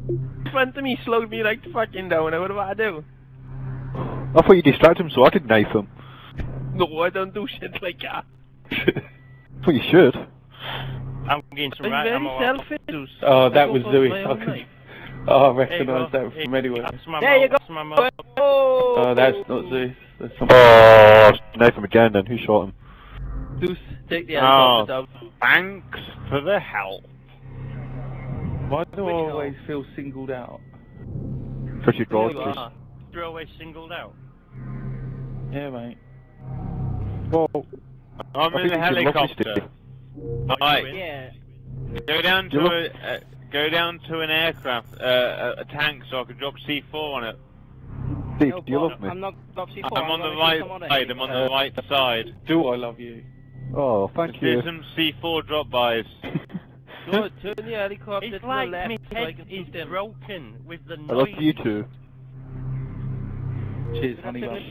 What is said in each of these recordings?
In front of me slowed me like fucking down. What do I do? I thought you distracted him so I could knife him. No, I don't do shit like that. Well, you should. I'm getting some Are you right very ammo. selfish? Oh, that I was go for Louis. my own knife. Oh, I There you recognise go. that from anywhere. That's my There you go. That's my mo. Oh, that's not Zeus. That's something. Oh, knife him again then. Who shot him? Zeus, take the Oh, helicopter down. thanks for the help. Why do I Which always feel singled out? Because you're You gorgeous. are. You're always singled out. Yeah, mate. Well, I'm I in think the you should love me, helicopter. Steve. Right, Yeah. go down You to go down to an aircraft, a tank, so I can drop C4 on it. Steve, No, do you Bob, love me? I'm not top C4. I'm on the right side. I'm on the right side. Do I love you? Oh, thank you. There's some C4 drop-bys. Go, turn the helicopter It's to like the left my so I head can is shoot them. broken with the I love noise. you too. Cheers, honey bun.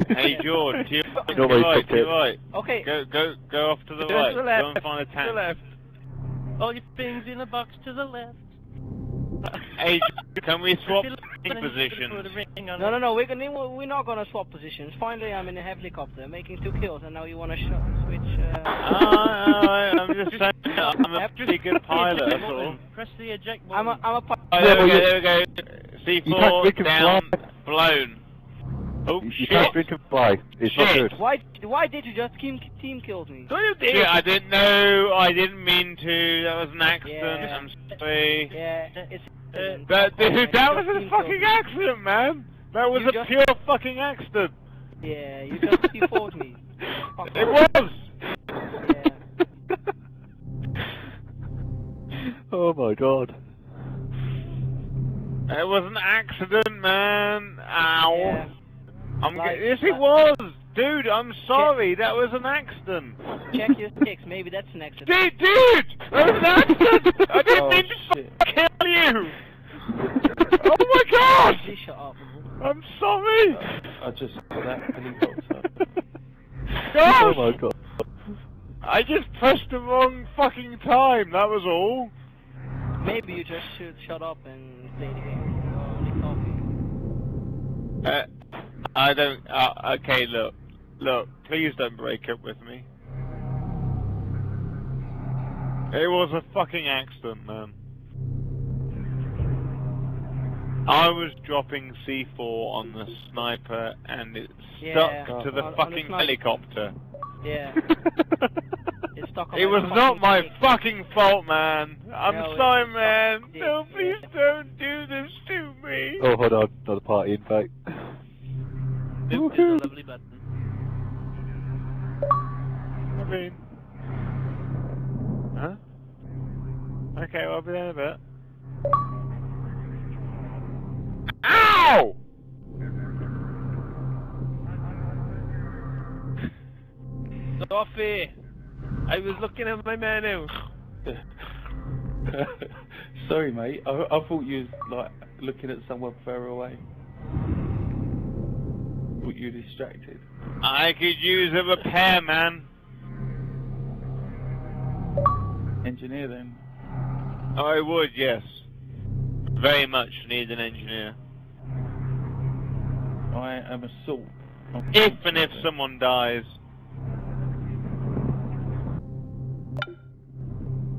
Hey George, to your Nobody right, picked to your it. right. Okay. Go off to the Turn right. to the left. Go and find a To the tank. left. All your things in a box to the left. Hey, can we swap If you look, positions? put a ring on No, it. no, no. We're not gonna swap positions. Finally, I'm in a helicopter making 2 kills, and now you wanna switch. I'm just saying, I'm a pretty good pilot, that's all. Press the eject I'm button. a pilot. Oh, Yeah, there we well, go, there we go. You can't C4 drink and down, fly. blown. Oh You shit! can't drink and fly. It's not Shit. good. Why did you just team kill me? No, you did. Shit, I didn't know. I didn't mean to. That was an accident. Yeah. I'm sorry. Yeah, it's. But dude, that was You a just fucking team killed accident, man. That was You a just- pure fucking accident. me. Yeah, you just T4'd me. Fuck It off. was. Oh my god. It was an accident, man. Ow. Yeah. Yes, it was, dude. I'm sorry. That was an accident. Check your sticks. Maybe that's an accident. Dude, that was an accident. I didn't Oh, mean to shit. kill you. Oh my god. Please shut up. I'm sorry. I just saw that helicopter. Oh Gosh. my god. I just pressed the wrong fucking time. That was all. Maybe you just should shut up and play the game. You're only talking. I don't. Okay, look, please don't break up with me. It was a fucking accident, man. I was dropping C4 on the sniper and it stuck Yeah, to the on the fucking sniper. helicopter. Yeah. It's stuck on It my was not my stick. fucking fault, man. I'm No, sorry, it's man. stuck. No, Yeah. please don't do this to me. Oh, hold on. Another party invite. This is a lovely button. I mean... Huh? Okay, well, I'll be there in a bit. Ow! Sophie! I was looking at my menu. Sorry, mate. I thought you was like looking at someone further away. Thought you were distracted. I could use a repairman. Engineer then. I would, yes. Very much need an engineer. I am a salt. If and if someone dies.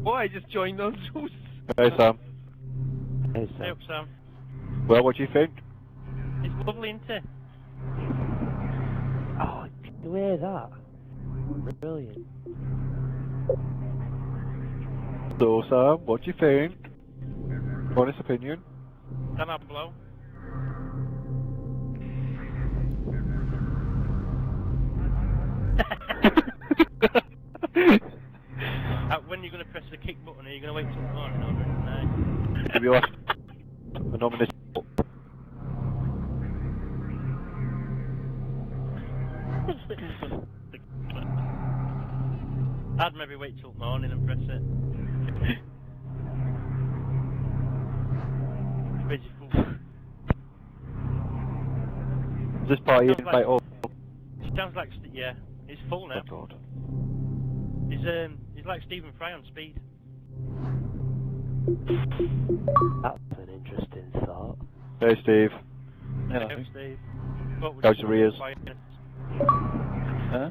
Oh, I just joined on Zeus. Hey Sam. Hey, Sam. Well, what do you think? It's lovely, isn't it? Oh, the way of that. Brilliant. So Sam, what do you think? Honest opinion? Can I blow? When are you going to press the kick button? Are you going to wait till the morning or tonight? To be honest, anonymous. I'd maybe wait till morning and press it. Busy fool. This party Sounds invite like- all. Sounds like, yeah, it's full now. Oh god. He's like Stephen Fry on speed. That's an interesting thought. Hey, Steve. Hello. Steve. But Go to Ria's. Huh?